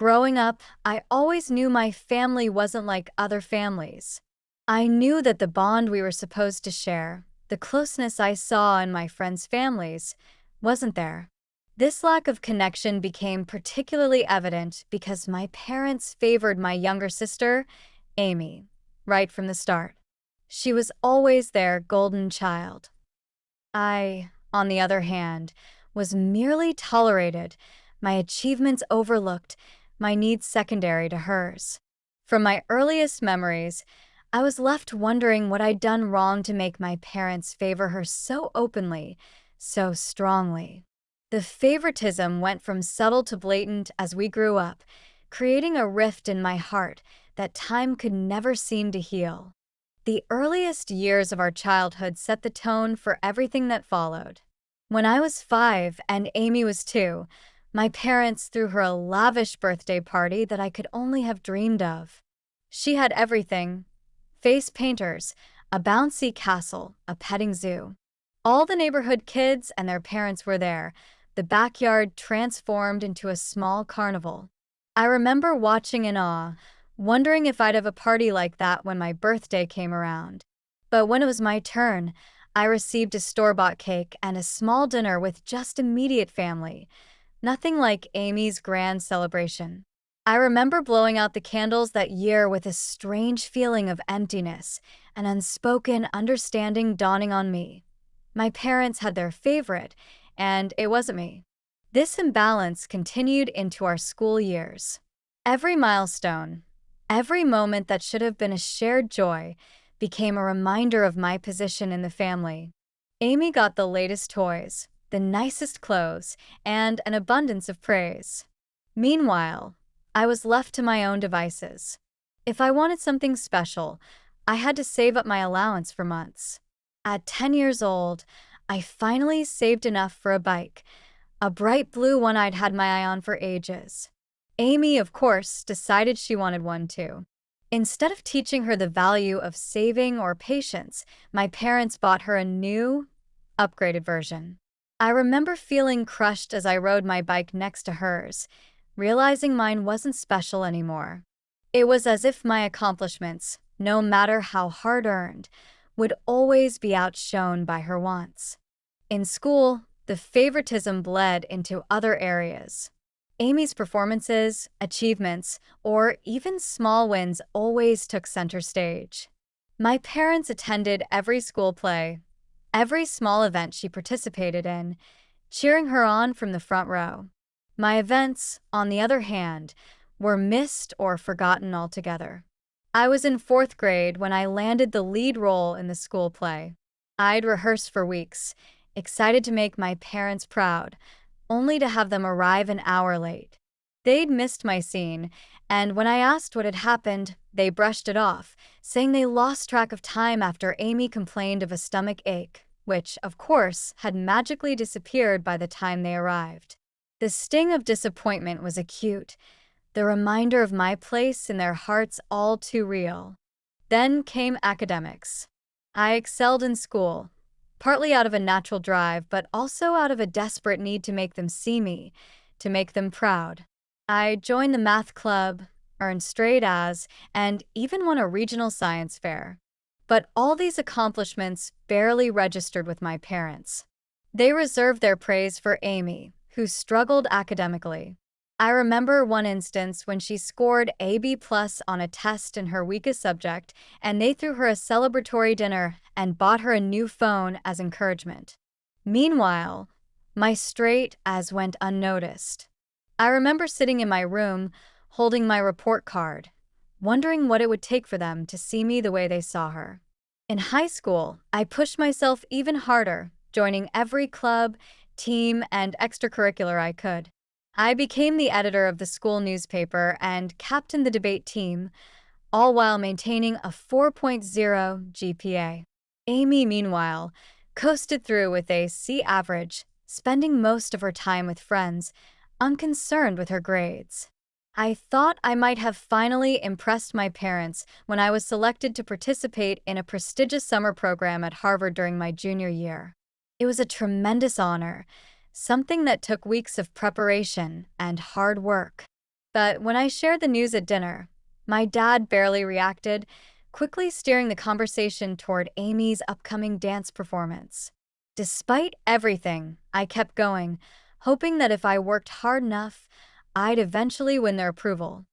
Growing up, I always knew my family wasn't like other families. I knew that the bond we were supposed to share, the closeness I saw in my friends' families, wasn't there. This lack of connection became particularly evident because my parents favored my younger sister, Amy, right from the start. She was always their golden child. I, on the other hand, was merely tolerated, my achievements overlooked, my needs secondary to hers. From my earliest memories, I was left wondering what I'd done wrong to make my parents favor her so openly, so strongly. The favoritism went from subtle to blatant as we grew up, creating a rift in my heart that time could never seem to heal. The earliest years of our childhood set the tone for everything that followed. When I was 5 and Amy was 2, my parents threw her a lavish birthday party that I could only have dreamed of. She had everything: face painters, a bouncy castle, a petting zoo. All the neighborhood kids and their parents were there, the backyard transformed into a small carnival. I remember watching in awe, wondering if I'd have a party like that when my birthday came around. But when it was my turn, I received a store-bought cake and a small dinner with just immediate family. Nothing like Amy's grand celebration. I remember blowing out the candles that year with a strange feeling of emptiness, an unspoken understanding dawning on me. My parents had their favorite, and it wasn't me. This imbalance continued into our school years. Every milestone, every moment that should have been a shared joy, became a reminder of my position in the family. Amy got the latest toys, the nicest clothes, and an abundance of praise. Meanwhile, I was left to my own devices. If I wanted something special, I had to save up my allowance for months. At 10 years old, I finally saved enough for a bike, a bright blue one I'd had my eye on for ages. Amy, of course, decided she wanted one too. Instead of teaching her the value of saving or patience, my parents bought her a new, upgraded version. I remember feeling crushed as I rode my bike next to hers, realizing mine wasn't special anymore. It was as if my accomplishments, no matter how hard-earned, would always be outshone by her wants. In school, the favoritism bled into other areas. Amy's performances, achievements, or even small wins always took center stage. My parents attended every school play, every small event she participated in, cheering her on from the front row. My events, on the other hand, were missed or forgotten altogether. I was in 4th grade when I landed the lead role in the school play. I'd rehearsed for weeks, excited to make my parents proud, only to have them arrive an hour late. They'd missed my scene, and when I asked what had happened, they brushed it off, saying they lost track of time after Amy complained of a stomach ache, which, of course, had magically disappeared by the time they arrived. The sting of disappointment was acute, the reminder of my place in their hearts all too real. Then came academics. I excelled in school, partly out of a natural drive, but also out of a desperate need to make them see me, to make them proud. I joined the math club, earned straight A's, and even won a regional science fair. But all these accomplishments barely registered with my parents. They reserved their praise for Amy, who struggled academically. I remember one instance when she scored a B+ on a test in her weakest subject, and they threw her a celebratory dinner and bought her a new phone as encouragement. Meanwhile, my straight A's went unnoticed. I remember sitting in my room, holding my report card, wondering what it would take for them to see me the way they saw her. In high school, I pushed myself even harder, joining every club, team, and extracurricular I could. I became the editor of the school newspaper and captained the debate team, all while maintaining a 4.0 GPA. Amy, meanwhile, coasted through with a C average, spending most of her time with friends, unconcerned with her grades. I thought I might have finally impressed my parents when I was selected to participate in a prestigious summer program at Harvard during my junior year. It was a tremendous honor, something that took weeks of preparation and hard work. But when I shared the news at dinner, my dad barely reacted, quickly steering the conversation toward Amy's upcoming dance performance. Despite everything, I kept going, hoping that if I worked hard enough, I'd eventually win their approval.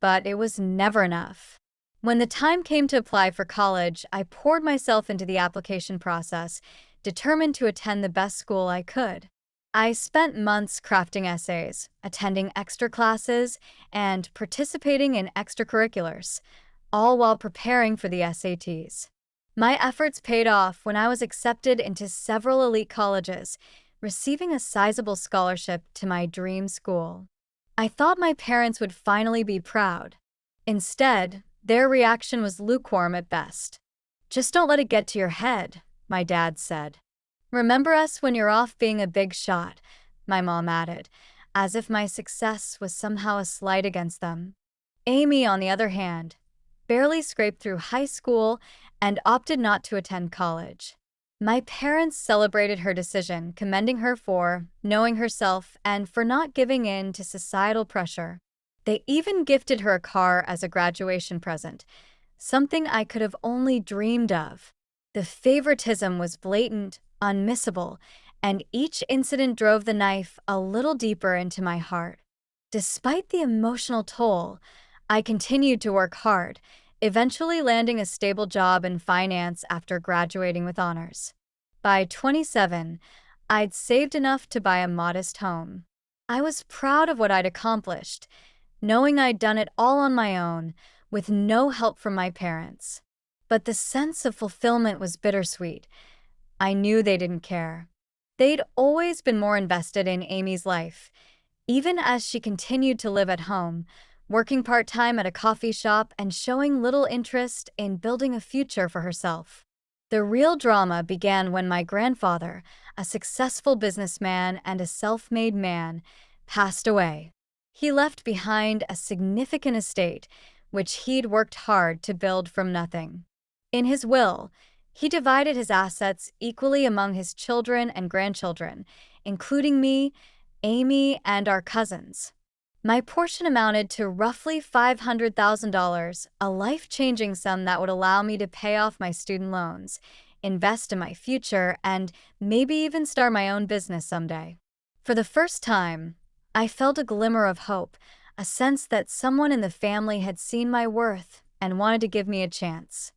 But it was never enough. When the time came to apply for college, I poured myself into the application process, determined to attend the best school I could. I spent months crafting essays, attending extra classes, and participating in extracurriculars, all while preparing for the SATs. My efforts paid off when I was accepted into several elite colleges, receiving a sizable scholarship to my dream school. I thought my parents would finally be proud. Instead, their reaction was lukewarm at best. "Just don't let it get to your head," my dad said. "Remember us when you're off being a big shot," my mom added, as if my success was somehow a slight against them. Amy, on the other hand, barely scraped through high school and opted not to attend college. My parents celebrated her decision, commending her for knowing herself and for not giving in to societal pressure. They even gifted her a car as a graduation present, something I could have only dreamed of. The favoritism was blatant, unmissable, and each incident drove the knife a little deeper into my heart. Despite the emotional toll, I continued to work hard, eventually landing a stable job in finance after graduating with honors. By 27, I'd saved enough to buy a modest home. I was proud of what I'd accomplished, knowing I'd done it all on my own, with no help from my parents. But the sense of fulfillment was bittersweet. I knew they didn't care. They'd always been more invested in Amy's life, even as she continued to live at home, working part-time at a coffee shop and showing little interest in building a future for herself. The real drama began when my grandfather, a successful businessman and a self-made man, passed away. He left behind a significant estate, which he'd worked hard to build from nothing. In his will, he divided his assets equally among his children and grandchildren, including me, Amy, and our cousins. My portion amounted to roughly $500,000, a life-changing sum that would allow me to pay off my student loans, invest in my future, and maybe even start my own business someday. For the first time, I felt a glimmer of hope, a sense that someone in the family had seen my worth and wanted to give me a chance.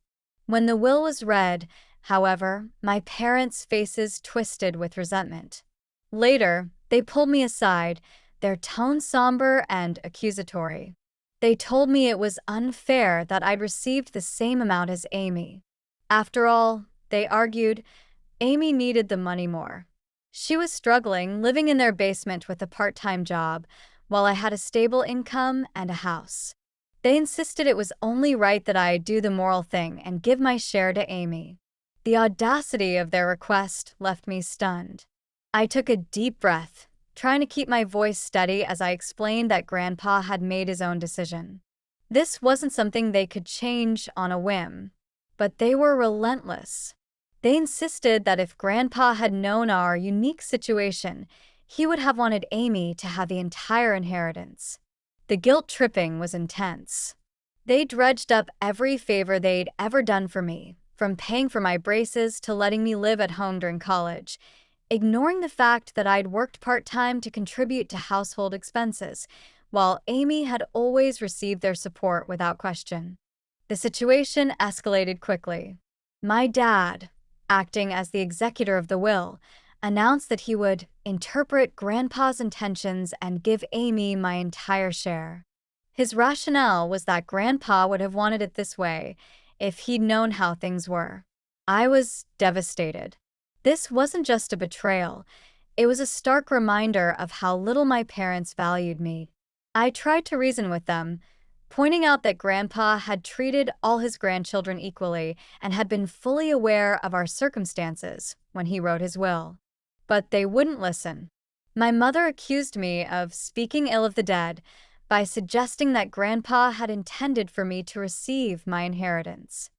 When the will was read, however, my parents' faces twisted with resentment. Later, they pulled me aside, their tone somber and accusatory. They told me it was unfair that I'd received the same amount as Amy. After all, they argued, Amy needed the money more. She was struggling, living in their basement with a part-time job, while I had a stable income and a house. They insisted it was only right that I do the moral thing and give my share to Amy. The audacity of their request left me stunned. I took a deep breath, trying to keep my voice steady as I explained that Grandpa had made his own decision. This wasn't something they could change on a whim, but they were relentless. They insisted that if Grandpa had known our unique situation, he would have wanted Amy to have the entire inheritance. The guilt-tripping was intense. They dredged up every favor they'd ever done for me, from paying for my braces to letting me live at home during college, ignoring the fact that I'd worked part-time to contribute to household expenses, while Amy had always received their support without question. The situation escalated quickly. My dad, acting as the executor of the will, announced that he would interpret Grandpa's intentions and give Amy my entire share. His rationale was that Grandpa would have wanted it this way if he'd known how things were. I was devastated. This wasn't just a betrayal, it was a stark reminder of how little my parents valued me. I tried to reason with them, pointing out that Grandpa had treated all his grandchildren equally and had been fully aware of our circumstances when he wrote his will. But they wouldn't listen. My mother accused me of speaking ill of the dead by suggesting that Grandpa had intended for me to receive my inheritance.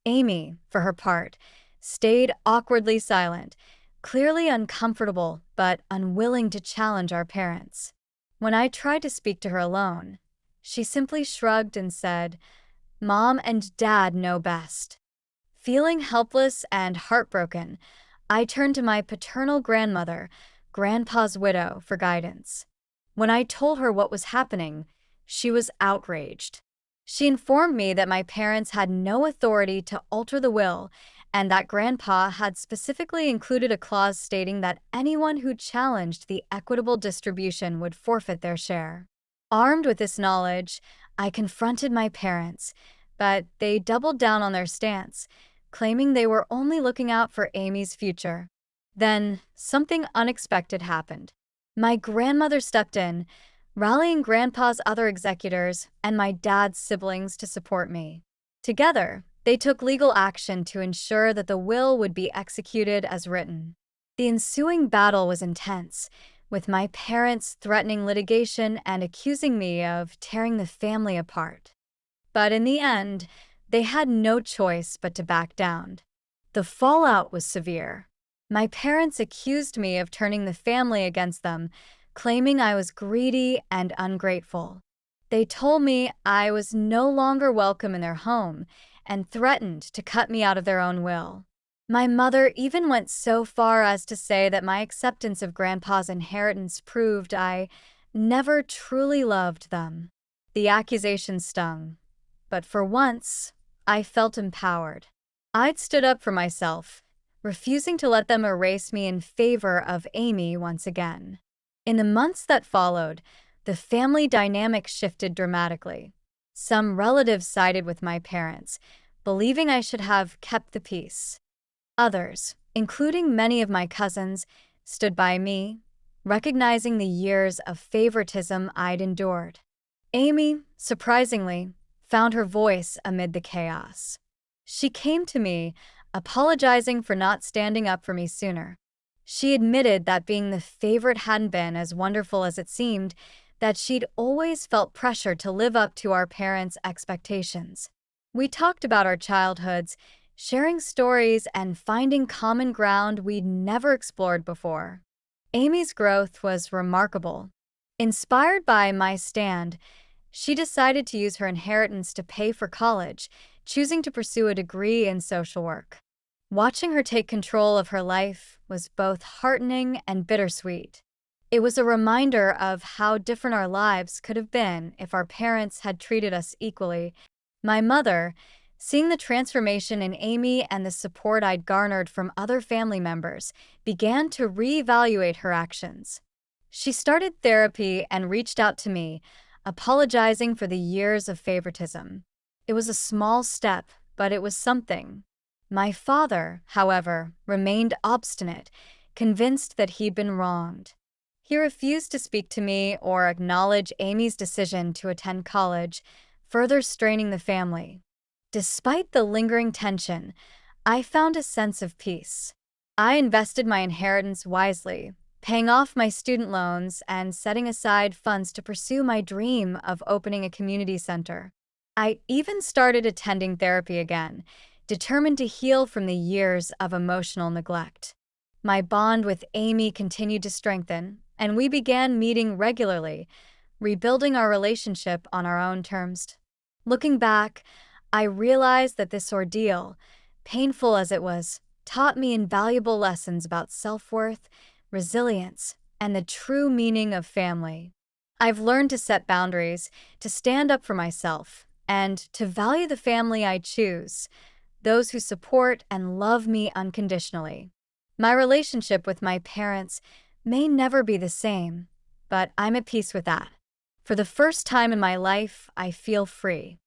Amy, for her part, stayed awkwardly silent, clearly uncomfortable but unwilling to challenge our parents. When I tried to speak to her alone, She simply shrugged and said, "Mom and Dad know best." Feeling helpless and heartbroken, I turned to my paternal grandmother, Grandpa's widow, for guidance. When I told her what was happening, she was outraged. She informed me that my parents had no authority to alter the will and that Grandpa had specifically included a clause stating that anyone who challenged the equitable distribution would forfeit their share. Armed with this knowledge, I confronted my parents, but they doubled down on their stance, claiming they were only looking out for Amy's future. Then, something unexpected happened. My grandmother stepped in, rallying Grandpa's other executors and my dad's siblings to support me. Together, they took legal action to ensure that the will would be executed as written. The ensuing battle was intense, with my parents threatening litigation and accusing me of tearing the family apart. But in the end, they had no choice but to back down. The fallout was severe. My parents accused me of turning the family against them, claiming I was greedy and ungrateful. They told me I was no longer welcome in their home and threatened to cut me out of their own will. My mother even went so far as to say that my acceptance of Grandpa's inheritance proved I never truly loved them. The accusation stung, but for once, I felt empowered. I'd stood up for myself, refusing to let them erase me in favor of Amy once again. In the months that followed, the family dynamic shifted dramatically. Some relatives sided with my parents, believing I should have kept the peace. Others, including many of my cousins, stood by me, recognizing the years of favoritism I'd endured. Amy, surprisingly, found her voice amid the chaos. She came to me, apologizing for not standing up for me sooner. She admitted that being the favorite hadn't been as wonderful as it seemed, that she'd always felt pressure to live up to our parents' expectations. We talked about our childhoods, sharing stories and finding common ground we'd never explored before. Amy's growth was remarkable. Inspired by my stand, she decided to use her inheritance to pay for college, choosing to pursue a degree in social work. Watching her take control of her life was both heartening and bittersweet. It was a reminder of how different our lives could have been if our parents had treated us equally. My mother, seeing the transformation in Amy and the support I'd garnered from other family members, began to reevaluate her actions. She started therapy and reached out to me, apologizing for the years of favoritism. It was a small step, but it was something. My father, however, remained obstinate, convinced that he'd been wronged. He refused to speak to me or acknowledge Amy's decision to attend college, further straining the family. Despite the lingering tension, I found a sense of peace. I invested my inheritance wisely, paying off my student loans and setting aside funds to pursue my dream of opening a community center. I even started attending therapy again, determined to heal from the years of emotional neglect. My bond with Amy continued to strengthen, and we began meeting regularly, rebuilding our relationship on our own terms. Looking back, I realized that this ordeal, painful as it was, taught me invaluable lessons about self-worth, resilience, and the true meaning of family. I've learned to set boundaries, to stand up for myself, and to value the family I choose, those who support and love me unconditionally. My relationship with my parents may never be the same, but I'm at peace with that. For the first time in my life, I feel free.